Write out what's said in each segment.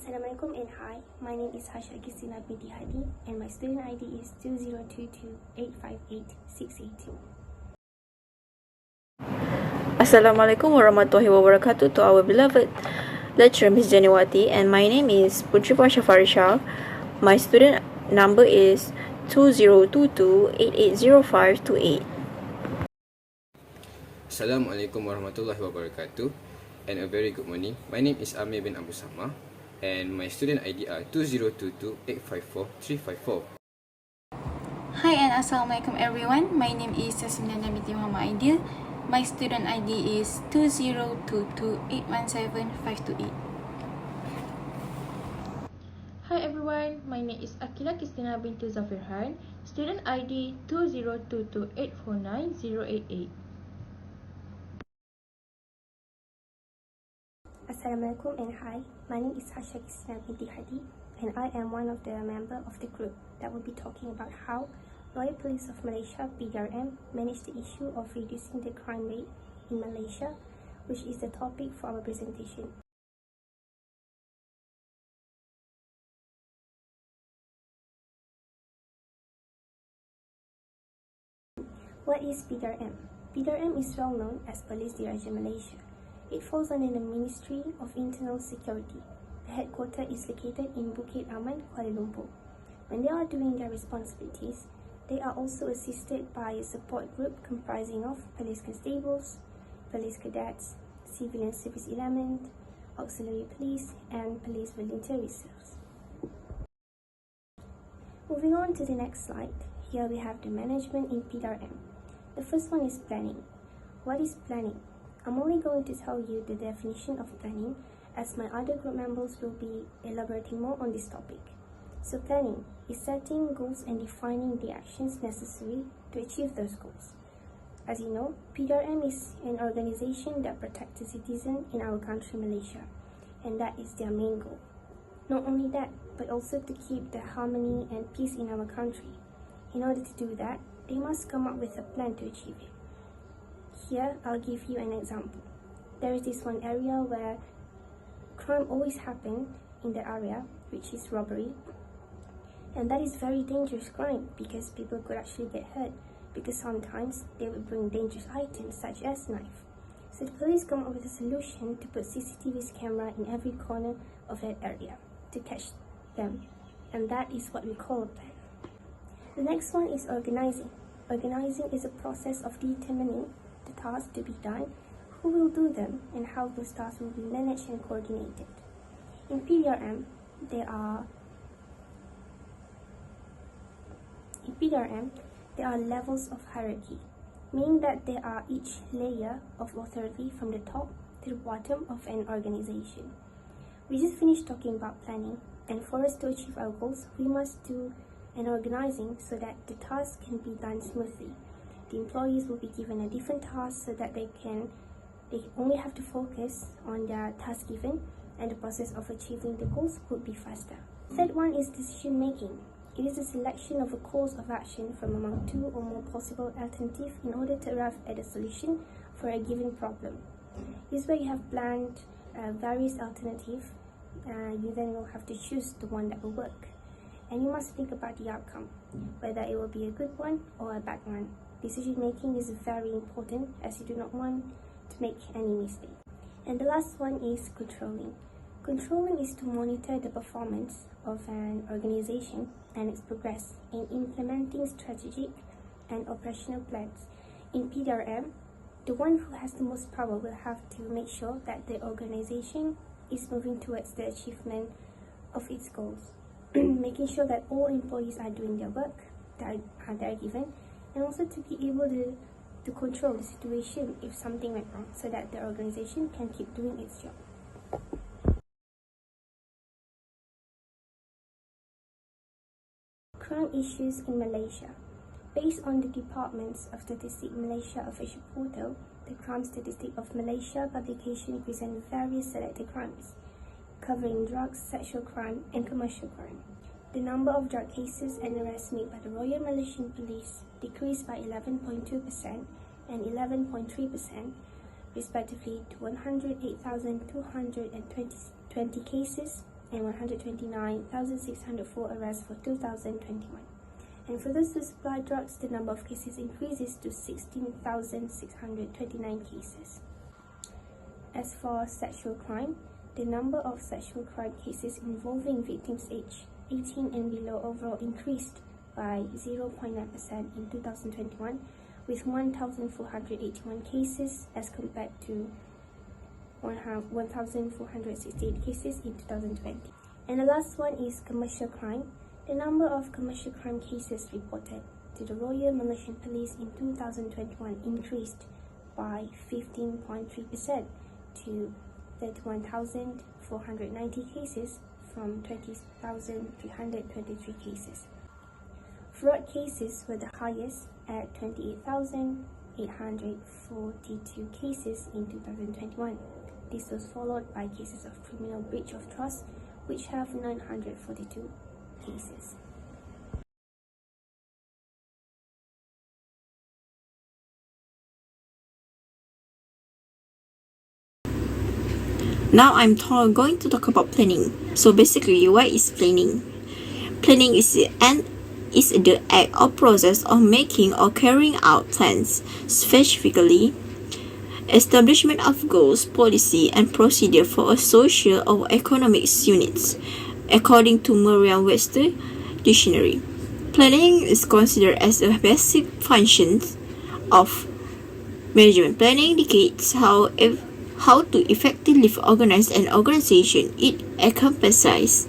Assalamualaikum and hi, my name is QISTINA binti HADI and my student ID is 2022858682. Assalamualaikum warahmatullahi wabarakatuh to our beloved lecturer Ms. Janiwati, and my name is PUTRI FARISHA. My student number is 2022880528. Assalamualaikum warahmatullahi wabarakatuh and a very good morning. My name is AMIR bin Abu SAMAH and my student ID are 2022854354. Hi and Assalamualaikum everyone. My name is YASMIN binti AIDIL. My student ID is 2022817528. Hi everyone, my name is QISTINA binti ZAFIR. Student ID 2022849088. Assalamualaikum and hi, my name is QISTINA binti HADI and I am one of the member of the group that will be talking about how Royal Police of Malaysia PDRM managed the issue of reducing the crime rate in Malaysia, which is the topic for our presentation. What is PDRM? PDRM is well known as Police Diraja Malaysia. It falls under the Ministry of Internal Security. The headquarters is located in Bukit Aman, Kuala Lumpur. When they are doing their responsibilities, they are also assisted by a support group comprising of police constables, police cadets, civilian service element, auxiliary police, and police volunteer reserves. Moving on to the next slide, here we have the management in PDRM. The first one is planning. What is planning? I'm only going to tell you the definition of planning, as my other group members will be elaborating more on this topic. So planning is setting goals and defining the actions necessary to achieve those goals. As you know, PDRM is an organization that protects the citizen in our country, Malaysia, and that is their main goal. Not only that, but also to keep the harmony and peace in our country. In order to do that, they must come up with a plan to achieve it. Here, I'll give you an example. There is this one area where crime always happens in the area, which is robbery. And that is very dangerous crime because people could actually get hurt because sometimes they would bring dangerous items such as knife. So the police come up with a solution to put CCTV camera in every corner of that area to catch them. And that is what we call a plan. The next one is organizing. Organizing is a process of determining the tasks to be done, who will do them, and how those tasks will be managed and coordinated. In PDRM, there are levels of hierarchy, meaning that there are each layer of authority from the top to the bottom of an organization. We just finished talking about planning, and for us to achieve our goals, we must do an organizing so that the tasks can be done smoothly. The employees will be given a different task so that they only have to focus on their task given, and the process of achieving the goals would be faster. Third one is decision making. It is a selection of a course of action from among two or more possible alternatives in order to arrive at a solution for a given problem. This way you have planned various alternatives. You then will have to choose the one that will work. And you must think about the outcome, whether it will be a good one or a bad one. Decision making is very important as you do not want to make any mistake. And the last one is controlling. Controlling is to monitor the performance of an organization and its progress in implementing strategic and operational plans. In PDRM, the one who has the most power will have to make sure that the organization is moving towards the achievement of its goals, making sure that all employees are doing their work that are given, and also to be able to control the situation if something went wrong so that the organization can keep doing its job. Crime issues in Malaysia. Based on the Departments of Statistics Malaysia official portal, the Crime Statistic of Malaysia publication presents various selected crimes, covering drugs, sexual crime, and commercial crime. The number of drug cases and arrests made by the Royal Malaysian Police decreased by 11.2% and 11.3%, respectively, to 108,220 cases and 129,604 arrests for 2021. And for those who supply drugs, the number of cases increases to 16,629 cases. As for sexual crime, the number of sexual crime cases involving victims aged 18 and below overall increased by 0.9% in 2021, with 1,481 cases as compared to 1,468 cases in 2020. And the last one is commercial crime. The number of commercial crime cases reported to the Royal Malaysian Police in 2021 increased by 15.3% to 31,490 cases from 20,323 cases. Fraud cases were the highest at 28,842 cases in 2021. This was followed by cases of criminal breach of trust, which have 942 cases. Now I'm going to talk about planning. So basically, what is planning? Planning is the act or process of making or carrying out plans, specifically establishment of goals, policy, and procedure for a social or economic units, according to Merriam-Webster Dictionary. Planning is considered as a basic function of management. Planning indicates how to effectively organize an organization. It encompasses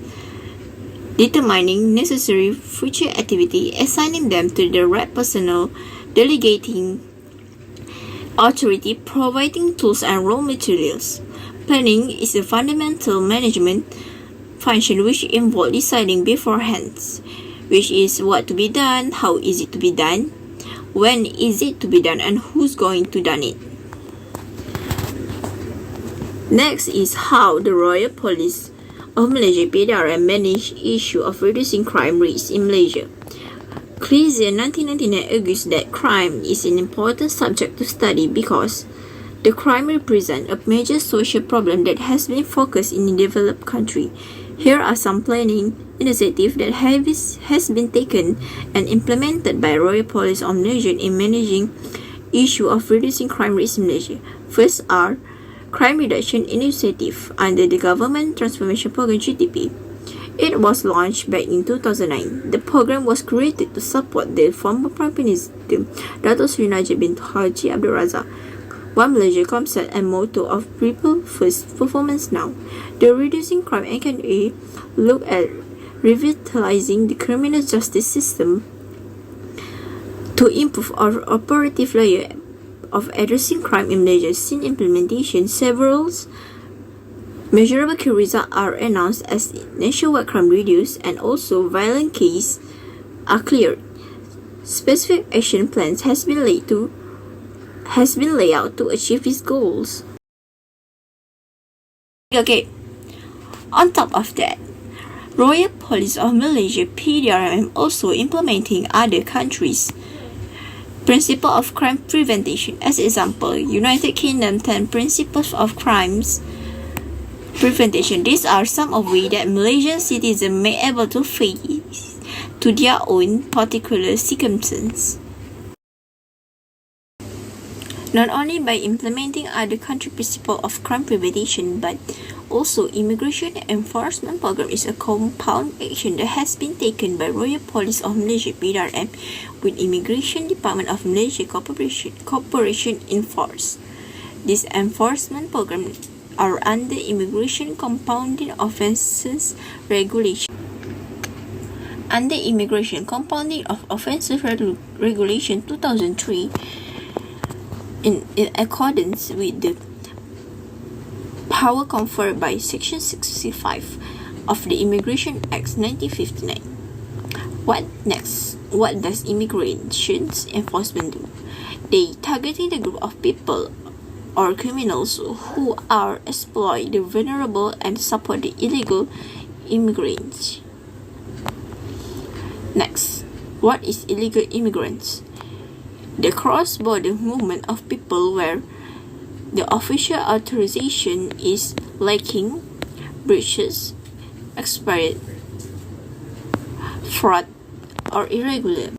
determining necessary future activity, assigning them to the right personnel, delegating authority, providing tools and raw materials. Planning is a fundamental management function which involves deciding beforehand which is what to be done, how is it to be done, when is it to be done, and who's going to done it. Next is how the Royal Police of Malaysia (PDRM) manage issue of reducing crime rates in Malaysia. QISTINA 1999 argues that crime is an important subject to study because the crime represents a major social problem that has been focused in a developed country. Here are some planning initiatives that has been taken and implemented by Royal Police of Malaysia in managing issue of reducing crime rates in Malaysia. First are Crime Reduction Initiative under the Government Transformation Program (GTP). It was launched back in 2009. The program was created to support the former Prime Minister Dato' Sri Najib bin Haji Abdul Razak One Malaysia concept and motto of People First, Performance Now. The Reducing Crime NKA look at revitalizing the criminal justice system to improve our operative layer of addressing crime in Malaysia. Since implementation, several measurable key results are announced as nationwide crime reduced and also violent cases are cleared. Specific action plans has been laid out to achieve these goals. Okay, on top of that, Royal Police of Malaysia (PDRM) also implementing other countries' Principle of Crime Prevention. As example, United Kingdom 10 Principles of Crimes Prevention. These are some of ways that Malaysian citizens may able to face to their own particular circumstances. Not only by implementing other country principle of crime prevention, but also immigration enforcement program is a compound action that has been taken by Royal Police of Malaysia (PDRM) with Immigration Department of Malaysia Cooperation in force. These enforcement programs are under Immigration Compounding Offences Regulation. Under Immigration Compounding of Offences Regulation 2003, in accordance with the power conferred by Section 65 of the Immigration Act 1959. What next? What does immigration enforcement do? They targeting the group of people or criminals who are exploit the vulnerable and support the illegal immigrants. Next, what is illegal immigrants? The cross-border movement of people where the official authorization is lacking, breaches expired, fraud, or irregular.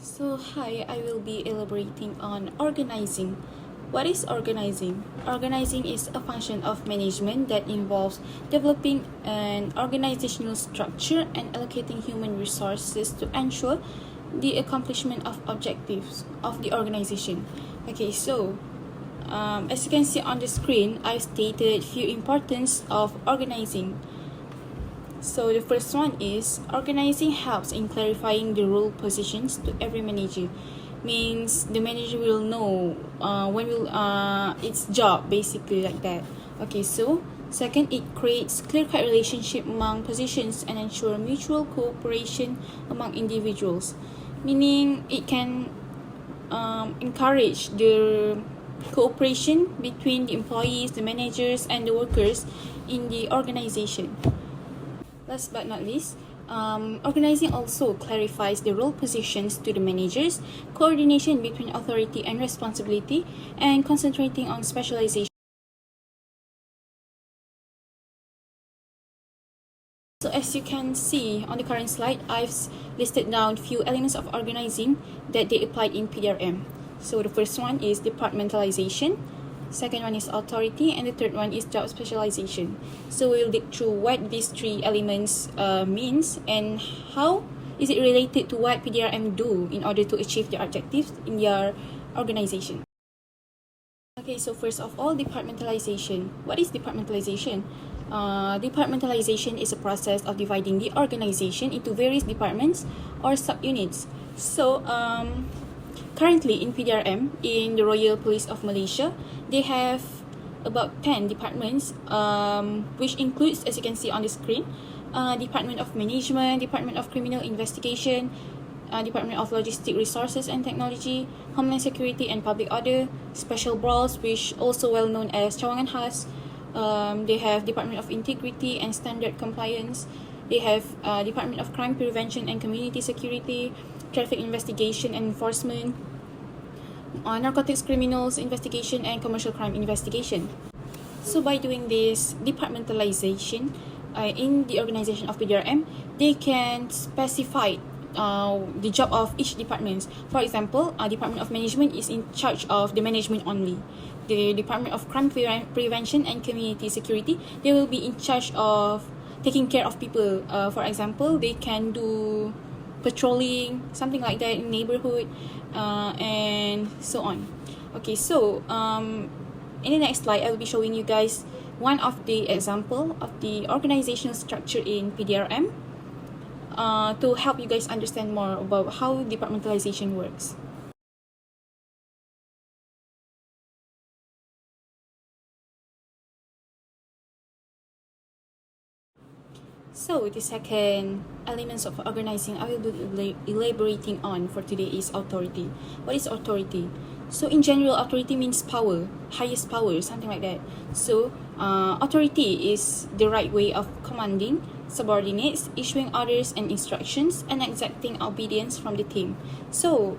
So hi, I will be elaborating on organizing. What is organizing? Organizing is a function of management that involves developing an organizational structure and allocating human resources to ensure the accomplishment of objectives of the organization. Okay, so as you can see on the screen, I've stated few importance of organizing. So the first one is organizing helps in clarifying the role positions to every manager. Means the manager will know when will its job, basically, like that. Okay, so second, it creates clear-cut relationship among positions and ensure mutual cooperation among individuals. Meaning it can encourage the cooperation between the employees, the managers, and the workers in the organization. Last but not least, organizing also clarifies the role positions to the managers, coordination between authority and responsibility, and concentrating on specialization. So as you can see on the current slide, I've listed down few elements of organizing that they applied in PDRM. So the first one is departmentalization, second one is authority, and the third one is job specialization. So we'll dig through what these three elements means and how is it related to what PDRM do in order to achieve their objectives in their organization. Okay, so first of all, departmentalization. What is departmentalization? Departmentalization is a process of dividing the organization into various departments or subunits. So currently in PDRM, in the Royal Police of Malaysia, they have about 10 departments, which includes, as you can see on the screen, Department of Management, Department of Criminal Investigation, Department of Logistic Resources and Technology, Homeland Security and Public Order, Special Brawls, which also well known as Cawangan Khas. They have Department of Integrity and Standard Compliance. They have Department of Crime Prevention and Community Security, Traffic Investigation and Enforcement, Narcotics Criminals Investigation, and Commercial Crime Investigation. So by doing this departmentalization in the organization of PDRM, they can specify the job of each department. For example, Department of Management is in charge of the management only. The Department of Crime Prevention and Community Security, they will be in charge of taking care of people. For example, they can do patrolling, something like that in neighborhood, and so on. Okay, so in the next slide, I will be showing you guys one of the example of the organizational structure in PDRM to help you guys understand more about how departmentalization works. So the second elements of organizing I will be elaborating on for today is authority. What is authority? So in general, authority means power, highest power, something like that. So authority is the right way of commanding subordinates, issuing orders and instructions, and exacting obedience from the team. So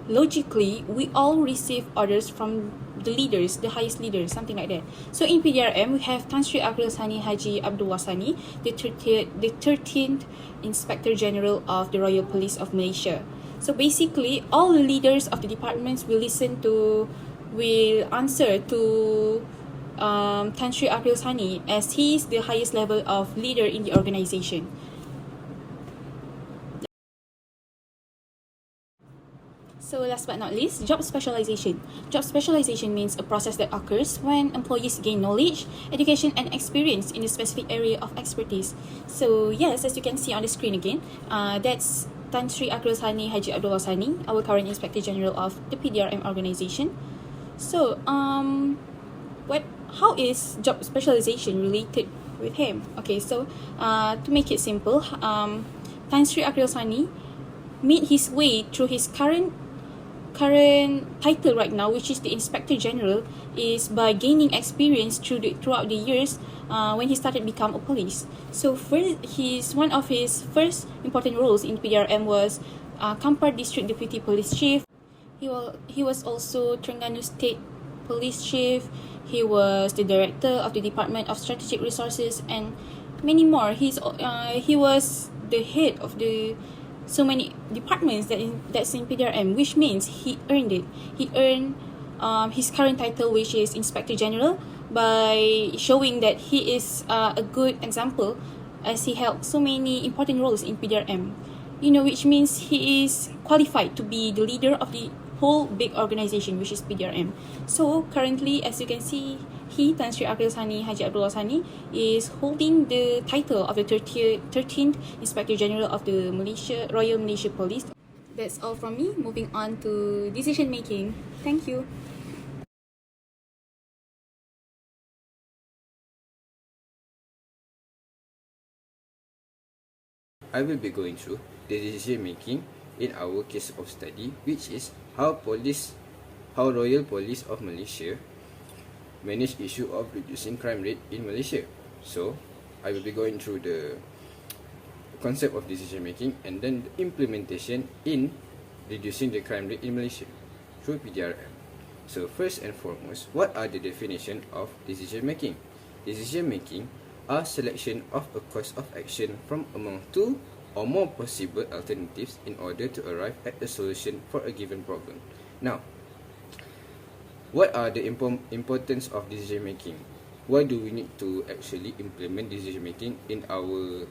logically, we all receive orders from the leaders, the highest leaders, something like that. So in PDRM, we have Tan Sri Abdul Sani Haji Abdul Wasani, the 13th Inspector General of the Royal Police of Malaysia. So basically, all the leaders of the departments will answer to Tan Sri Abdul Sani, as he is the highest level of leader in the organization. So last but not least, job specialization. Job specialization means a process that occurs when employees gain knowledge, education, and experience in a specific area of expertise. So yes, as you can see on the screen again, that's Tan Sri Abdul Sani Haji Abdul Wasani, our current Inspector General of the PDRM organization. So how is job specialization related with him? Okay, so to make it simple, Tan Sri Abdul Sani made his way through his current title right now, which is the Inspector General, is by gaining experience throughout the years when he started become a police. So one of his first important roles in PDRM was Kampar District Deputy Police Chief. He was also Terengganu State Police Chief. He was the Director of the Department of Strategic Resources and many more. He was the head of the so many departments that's in PDRM, which means he earned it. He earned his current title, which is Inspector General, by showing that he is a good example as he held so many important roles in PDRM. Which means he is qualified to be the leader of the whole big organization, which is PDRM. So currently, as you can see, Tan Sri Abdul Sani Haji Abdullah Sani is holding the title of the 13th Inspector General of the Royal Malaysia Police. That's all from me. Moving on to decision making. Thank you. I will be going through the decision making in our case of study, which is how Royal Police of Malaysia manage issue of reducing crime rate in Malaysia. So I will be going through the concept of decision making and then the implementation in reducing the crime rate in Malaysia through PDRM. So first and foremost, what are the definition of decision making? Decision making are selection of a course of action from among two or more possible alternatives in order to arrive at a solution for a given problem. Now, what are the importance of decision making? Why do we need to actually implement decision making in our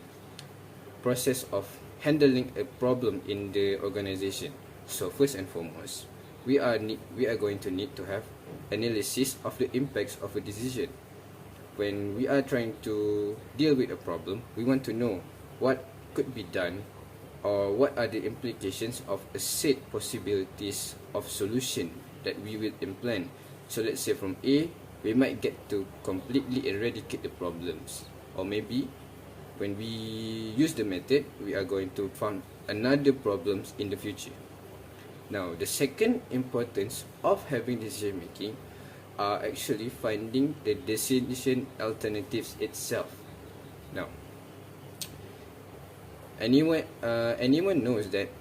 process of handling a problem in the organization? So first and foremost, we are going to need to have analysis of the impacts of a decision. When we are trying to deal with a problem, we want to know what could be done or what are the implications of a set possibilities of solution that we will implement. So let's say from A, we might get to completely eradicate the problems, or maybe when we use the method, we are going to find another problems in the future. Now, the second importance of having decision making are actually finding the decision alternatives itself. Now, anyone knows that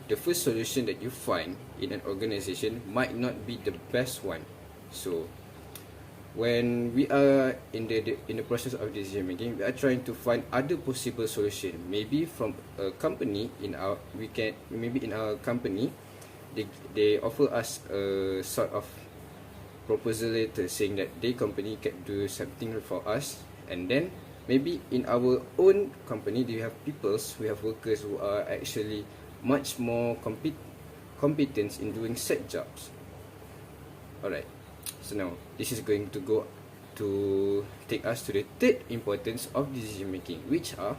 the first solution that you find in an organization might not be the best one. So when we are in the process of decision making, we are trying to find other possible solution. Maybe from a company in our company, they offer us a sort of proposal letter saying that their company can do something for us, and then maybe in our own company we have workers who are actually much more competent in doing set jobs. Alright, so now this is going to take us to the third importance of decision making, which are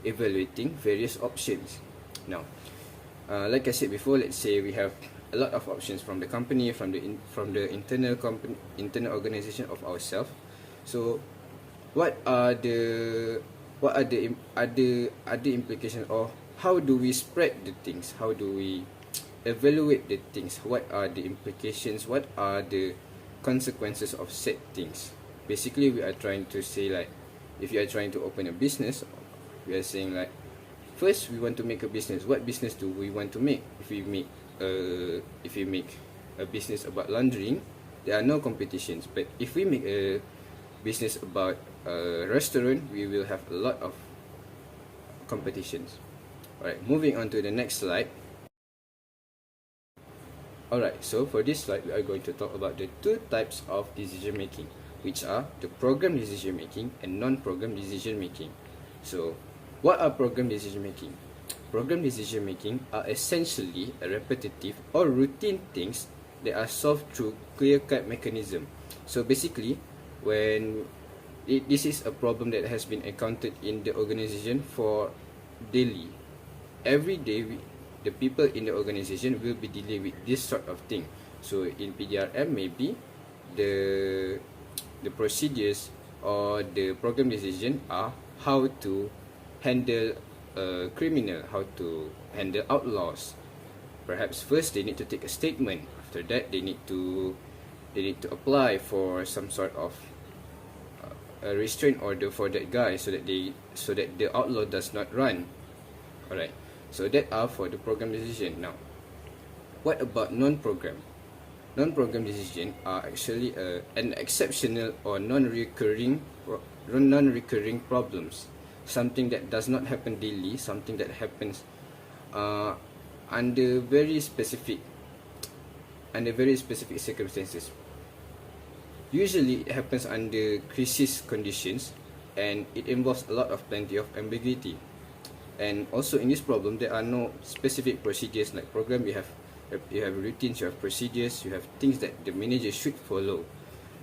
evaluating various options. Now, like I said before, let's say we have a lot of options from the company, from the internal organization of ourselves. So what are the other implications, or how do we spread the things? How do we evaluate the things? What are the implications? What are the consequences of said things? Basically, we are trying to say, like, if you are trying to open a business, we are saying like, first we want to make a business. What business do we want to make? If we make a business about laundering, there are no competitions. But if we make a business about a restaurant, we will have a lot of competitions. Alright, moving on to the next slide. Alright, so for this slide, we are going to talk about the two types of decision making, which are the program decision making and non-program decision making. So, what are program decision making? Program decision making are essentially a repetitive or routine things that are solved through clear-cut mechanism. So basically, when this is a problem that has been encountered in the organization for daily, every day the people in the organization will be dealing with this sort of thing. So in PDRM, maybe the procedures or the program decision are how to handle a criminal, how to handle outlaws. Perhaps first they need to take a statement. After that, they need to apply for some sort of a restraint order for that guy, so that the outlaw does not run. Alright. So that are for the program decision. Now, what about non-program? Non-program decision are actually an exceptional or non-recurring problems, something that does not happen daily, something that happens under very specific circumstances. Usually it happens under crisis conditions, and it involves plenty of ambiguity. And also in this problem, there are no specific procedures. Like program, you have routines, you have procedures, you have things that the manager should follow.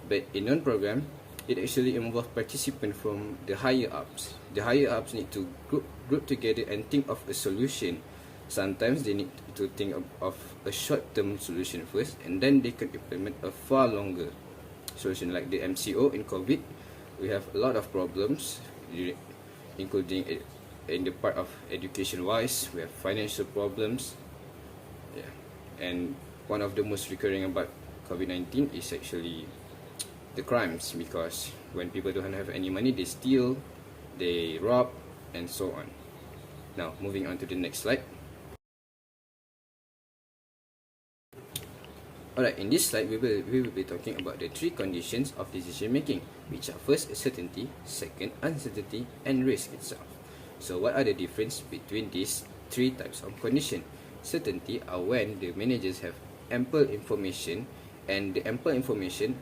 But in non-program, it actually involves participants from the higher ups. The higher ups need to group together and think of a solution. Sometimes they need to think of a short-term solution first, and then they can implement a far longer solution. Like the MCO in COVID, we have a lot of problems, including in the part of education-wise, we have financial problems. Yeah, and one of the most recurring about COVID-19 is actually the crimes, because when people don't have any money, they steal, they rob, and so on. Now, moving on to the next slide. Alright, in this slide, we will be talking about the three conditions of decision making, which are first, certainty, second, uncertainty, and risk itself. So what are the difference between these three types of condition? Certainty are when the managers have ample information, and the ample information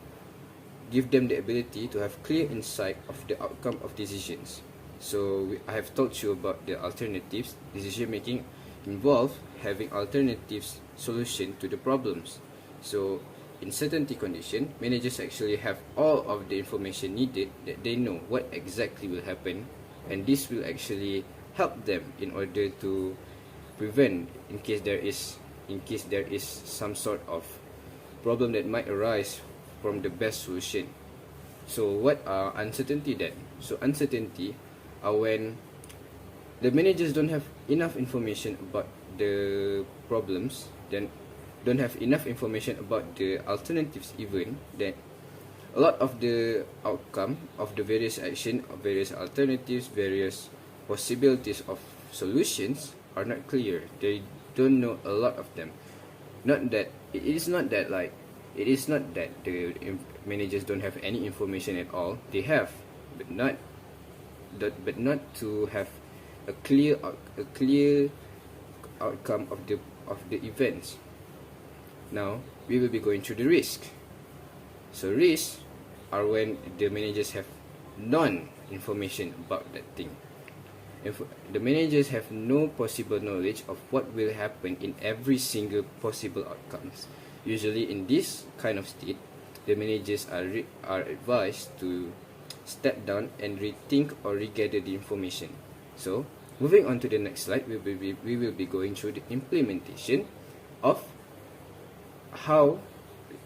give them the ability to have clear insight of the outcome of decisions. So I have told you about the alternatives. Decision making involve having alternatives solution to the problems. So in certainty condition, managers actually have all of the information needed, that they know what exactly will happen, and this will actually help them in order to prevent in case there is some sort of problem that might arise from the best solution. So what are uncertainty then? So uncertainty are when the managers don't have enough information about the problems, then don't have enough information about the alternatives, even that a lot of the outcome of the various action, of various alternatives, various possibilities of solutions are not clear. They don't know a lot of them. It is not that the managers don't have any information at all. They have, but not to have a clear outcome of the events. Now we will be going through the risk. So risks are when the managers have non-information about that thing. If the managers have no possible knowledge of what will happen in every single possible outcomes. Usually in this kind of state, the managers are advised to step down and rethink or regather the information. So moving on to the next slide, we will be going through the implementation of how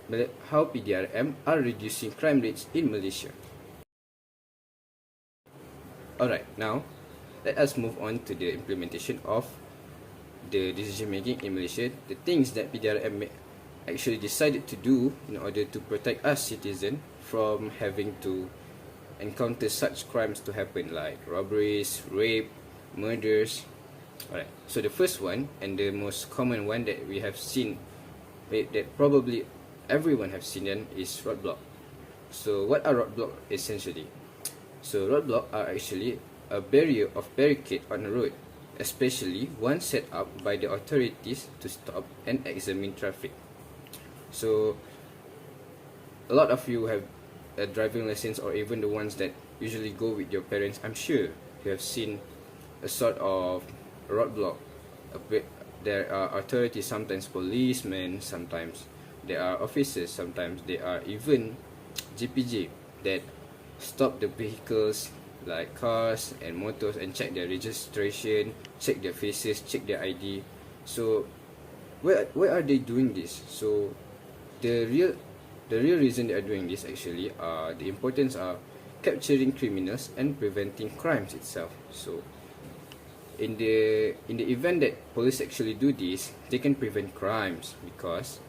PDRM are reducing crime rates in Malaysia. Alright, now let us move on to the implementation of the decision making in Malaysia, the things that PDRM actually decided to do in order to protect us citizens from having to encounter such crimes to happen, like robberies, rape, murders. Alright, so the first one, and the most common one that we have seen, that probably everyone have seen them, is roadblock. So what are roadblock essentially? So roadblock are actually a barrier of barricade on the road, especially one set up by the authorities to stop and examine traffic. So a lot of you have a driving license, or even the ones that usually go with your parents. I'm sure you have seen a sort of roadblock. There are authorities, sometimes policemen, sometimes there are officers, sometimes there are even GPJ that stop the vehicles like cars and motors and check their registration, check their faces, check their ID. So why are they doing this? So the real reason they are doing this actually the importance are capturing criminals and preventing crimes itself. So in the event that police actually do this, they can prevent crimes, because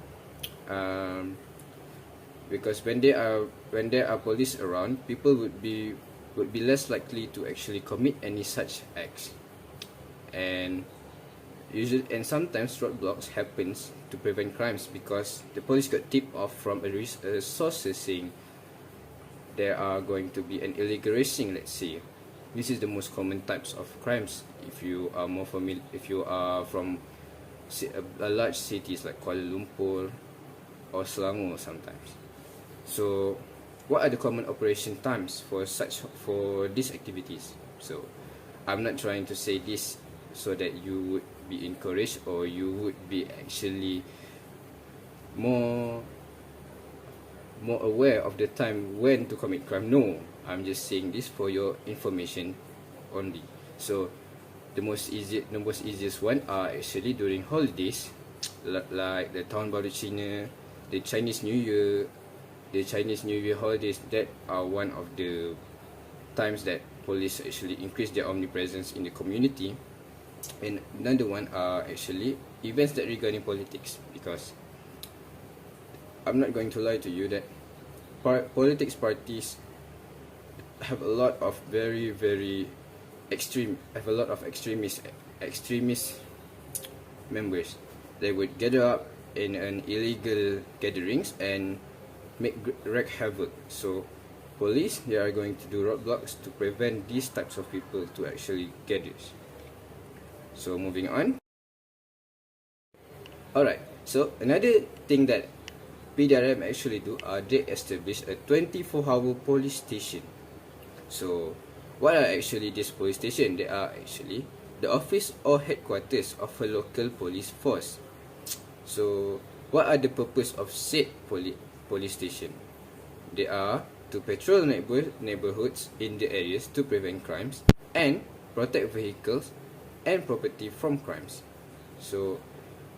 when there are police around, people would be less likely to actually commit any such acts. And and sometimes roadblocks happens to prevent crimes because the police got tipped off from a sources saying there are going to be an illegal racing, let's say. This is the most common types of crimes if you are more familiar, if you are from a large cities like Kuala Lumpur or Selangor sometimes. So what are the common operation times for these activities? So I'm not trying to say this so that you would be encouraged or you would be actually more aware of the time when to commit crime. No, I'm just saying this for your information only. So the most easiest one are actually during holidays, like the Tahun Baru Cina, the Chinese New Year, holidays. That are one of the times that police actually increase their omnipresence in the community. And another one are actually events that regarding politics, because I'm not going to lie to you that politics parties have a lot of extremist members. They would gather up in an illegal gatherings and wreak havoc. So police, they are going to do roadblocks to prevent these types of people to actually gather. So moving on. Alright, so another thing that PDRM actually do are they establish a 24-hour police station. So what are actually this police station? They are actually the office or headquarters of a local police force. So what are the purpose of said police station? They are to patrol neighborhoods in the areas to prevent crimes and protect vehicles and property from crimes. So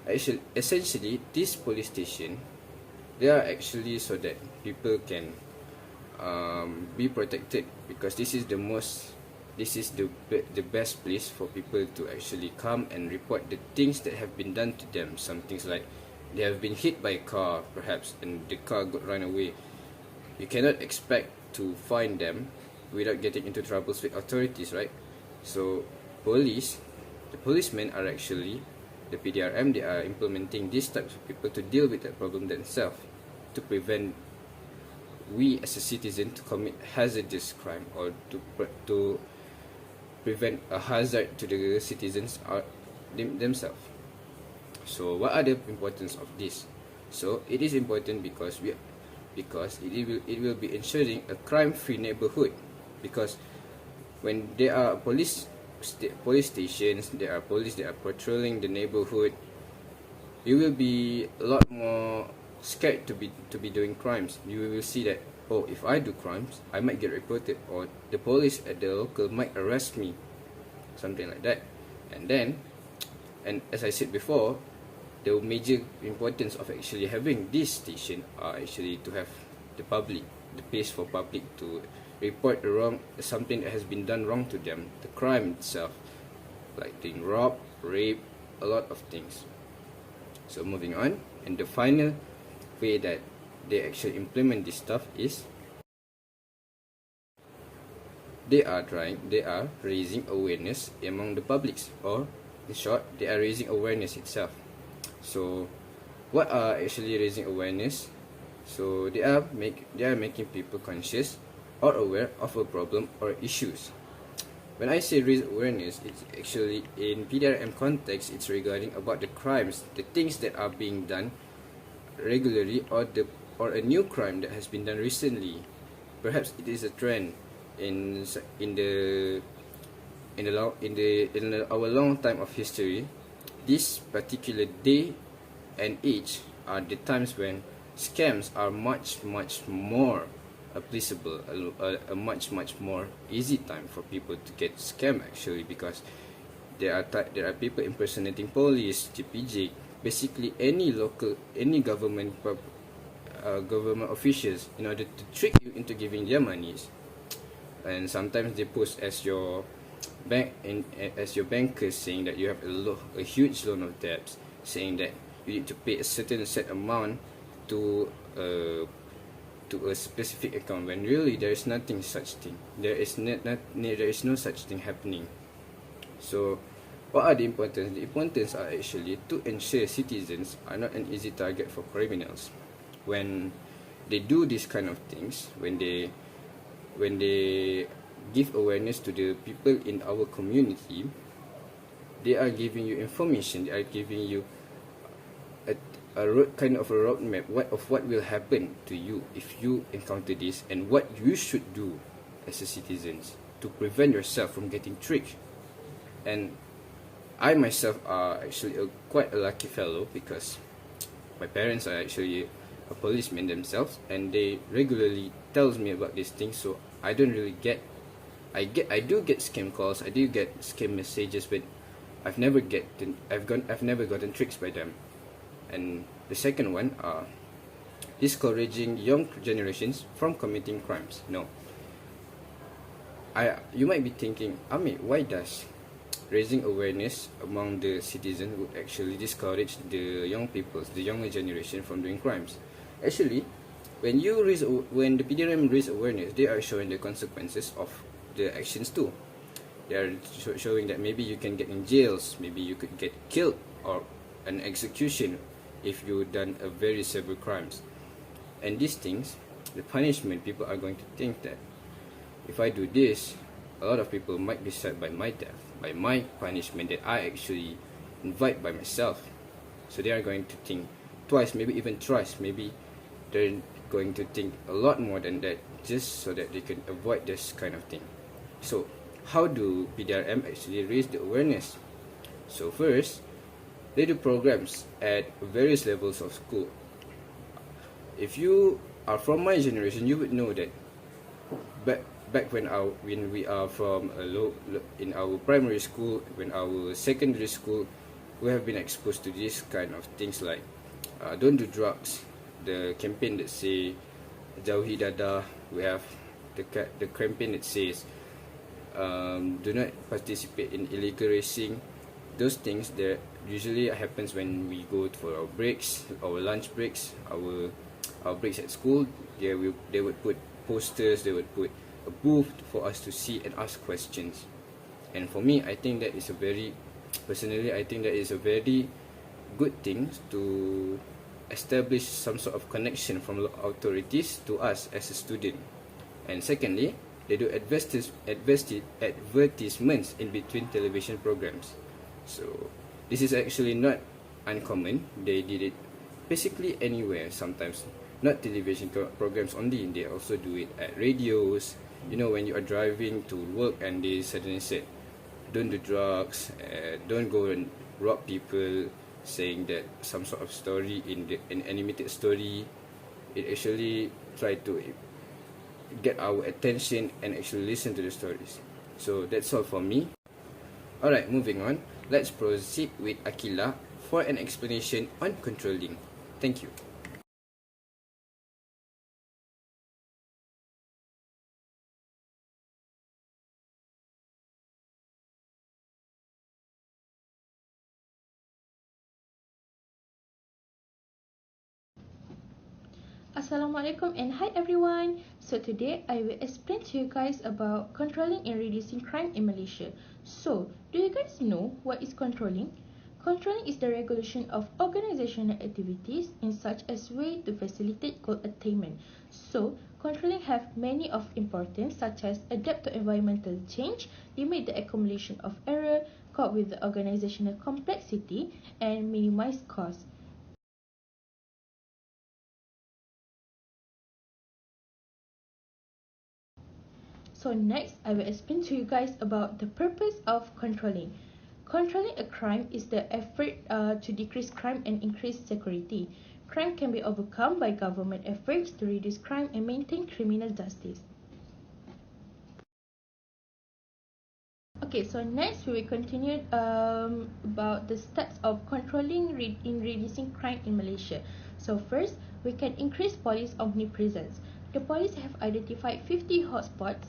actually, essentially, this police station, they are actually so that people can be protected, because this is the best place for people to actually come and report the things that have been done to them. Some things like they have been hit by a car perhaps and the car got run away. You cannot expect to find them without getting into troubles with authorities, right? So the policemen are actually the PDRM. They are implementing these types of people to deal with that problem themselves, to prevent we as a citizen to commit hazardous crime, or to prevent a hazard to the citizens themselves. So what are the importance of this? So it is important because it will be ensuring a crime-free neighborhood, because when there are police stations, there are police that are patrolling the neighborhood, you will be a lot more scared to be doing crimes. You will see that, oh, if I do crimes, I might get reported, or the police at the local might arrest me, something like that. And as I said before, the major importance of actually having this station are actually to have the place for public to report something that has been done wrong to them, the crime itself, like being robbed, rape, a lot of things. So moving on, and the final way that they actually implement this stuff is they are raising awareness among the publics, or in short, they are raising awareness itself. So what are actually raising awareness? So they are making people conscious or aware of a problem or issues. When I say raise awareness, it's actually in PDRM context, it's regarding about the crimes, the things that are being done regularly, or a new crime that has been done recently. Perhaps it is a trend in our long time of history. This particular day and age are the times when scams are much more applicable, a much more easy time for people to get scammed actually, because there are people impersonating police, TPJ, basically any government officials, in order to trick you into giving their monies. And sometimes they pose as your bankers, saying that you have a huge loan of debts, saying that you need to pay a certain set amount to a specific account, when really there is nothing such thing. There is no such thing happening. So What are the importance? The importance are actually to ensure citizens are not an easy target for criminals. When they do these kind of things, when they give awareness to the people in our community, they are giving you information, they are giving you kind of a roadmap of what will happen to you if you encounter this, and what you should do as a citizens to prevent yourself from getting tricked. And I myself are actually quite a lucky fellow, because my parents are actually a policeman themselves, and they regularly tells me about these things. So I don't really get, I do get scam calls, I do get scam messages, but I've never gotten tricks by them. And the second one are discouraging young generations from committing crimes. No, you might be thinking, Amir, why does raising awareness among the citizens would actually discourage the young people, the younger generation, from doing crimes? Actually, when the PDRM raise awareness, they are showing the consequences of the actions too. They are showing that maybe you can get in jails, maybe you could get killed or an execution if you done a very severe crimes. And these things, the punishment, people are going to think that if I do this, a lot of people might be sad by my death, by my punishment that I actually invite by myself. So they are going to think twice, maybe even thrice, maybe they're going to think a lot more than that, just so that they can avoid this kind of thing. So how do PDRM actually raise the awareness? So first, they do programs at various levels of school. If you are from my generation, you would know that back when we are from in our primary school, when our secondary school, we have been exposed to this kind of things like don't do drugs. The campaign that say jauhi dadah. We have the campaign that says do not participate in illegal racing. Those things that usually happens when we go for our breaks, our lunch breaks, our breaks at school. They would put posters, they would put a booth for us to see and ask questions. And for me, I think that is a very good thing to establish some sort of connection from authorities to us as a student. And secondly, they do advertisements in between television programs. So this is actually not uncommon. They did it basically anywhere sometimes. Not television programs only, they also do it at radios. You know, when you are driving to work and they suddenly said, don't do drugs, don't go and rob people, saying that some sort of story in an animated story. It actually tried to get our attention and actually listen to the stories. So that's all for me. Alright, moving on. Let's proceed with AQILAH for an explanation on controlling. Thank you. Assalamualaikum and hi everyone. So today I will explain to you guys about controlling and reducing crime in Malaysia. So, do you guys know what is controlling? Controlling is the regulation of organizational activities in such as way to facilitate goal attainment. So, controlling have many of importance such as adapt to environmental change, limit the accumulation of error, cope with the organizational complexity, and minimize costs. So next, I will explain to you guys about the purpose of controlling. Controlling a crime is the effort to decrease crime and increase security. Crime can be overcome by government efforts to reduce crime and maintain criminal justice. Okay, so next we will continue about the steps of controlling in reducing crime in Malaysia. So first, we can increase police omnipresence. The police have identified 50 hotspots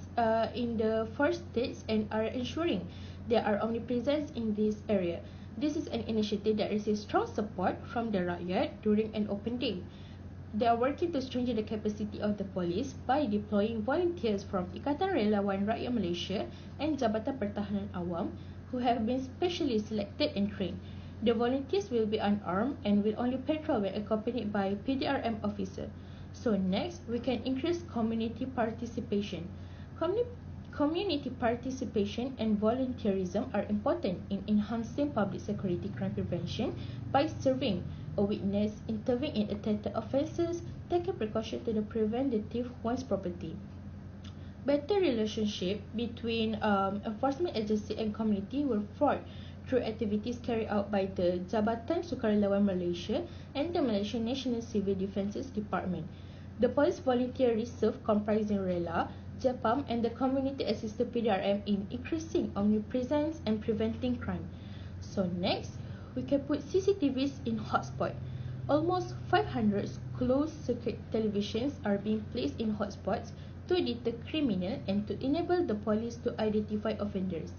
in the 4 states and are ensuring there are omnipresence in this area. This is an initiative that receives strong support from the rakyat during an open day. They are working to strengthen the capacity of the police by deploying volunteers from Ikatan Relawan Rakyat Malaysia and Jabatan Pertahanan Awam who have been specially selected and trained. The volunteers will be unarmed and will only patrol when accompanied by PDRM officer. So next, we can increase community participation. Community participation and volunteerism are important in enhancing public security crime prevention by serving a witness, intervening in attempted offences, taking precaution to prevent the thief one's property. Better relationship between enforcement agency and community will forge through activities carried out by the Jabatan Sukarelawan Malaysia and the Malaysian National Civil Defences Department. The Police Volunteer Reserve comprising RELA, JAPAM and the Community Assisted PDRM in increasing omnipresence and preventing crime. So next, we can put CCTVs in hotspot. Almost 500 closed-circuit televisions are being placed in hotspots to deter criminal and to enable the police to identify offenders.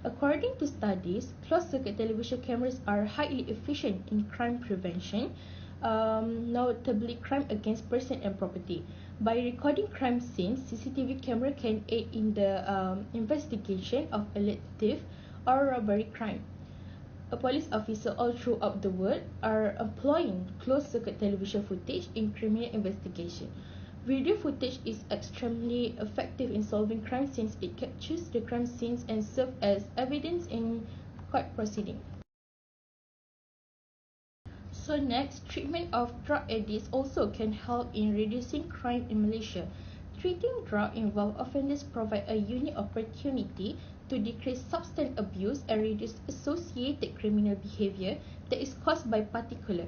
According to studies, closed-circuit television cameras are highly efficient in crime prevention, notably crime against person and property. By recording crime scenes, CCTV camera can aid in the investigation of alleged theft or robbery crime. A police officer all throughout the world are employing closed-circuit television footage in criminal investigation. Video footage is extremely effective in solving crime scenes. It captures the crime scenes and serves as evidence in court proceeding. So next, treatment of drug addicts also can help in reducing crime in Malaysia. Treating drug-involved offenders provide a unique opportunity to decrease substance abuse and reduce associated criminal behaviour that is caused by particular,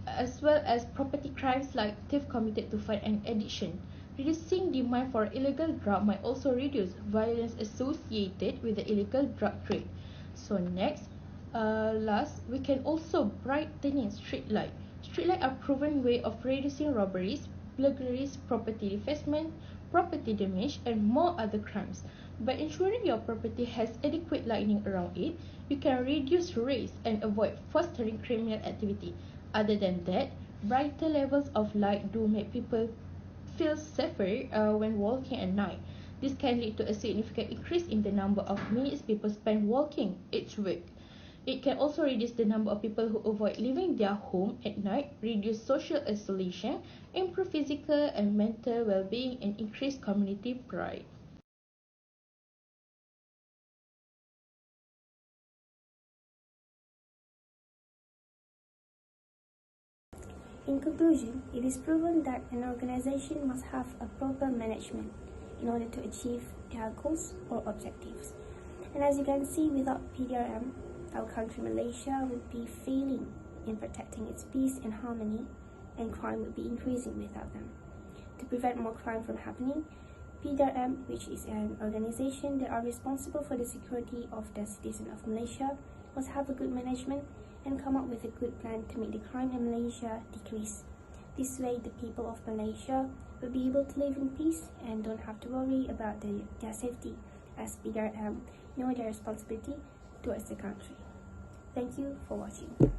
as well as property crimes like theft committed to fight an addiction. Reducing demand for illegal drug might also reduce violence associated with the illegal drug trade. So next, last, we can also brightening street light. Street light are proven way of reducing robberies, burglaries, property defacement, property damage, and more other crimes. By ensuring your property has adequate lighting around it, you can reduce risk and avoid fostering criminal activity. Other than that, brighter levels of light do make people feel safer when walking at night. This can lead to a significant increase in the number of minutes people spend walking each week. It can also reduce the number of people who avoid leaving their home at night, reduce social isolation, improve physical and mental well-being, and increase community pride. In conclusion, it is proven that an organization must have a proper management in order to achieve their goals or objectives. And as you can see, without PDRM, our country Malaysia would be failing in protecting its peace and harmony, and crime would be increasing without them. To prevent more crime from happening, PDRM, which is an organization that are responsible for the security of the citizens of Malaysia, must have a good management and come up with a good plan to make the crime in Malaysia decrease. This way, the people of Malaysia will be able to live in peace and don't have to worry about their safety, as PDRM know their responsibility towards the country. Thank you for watching.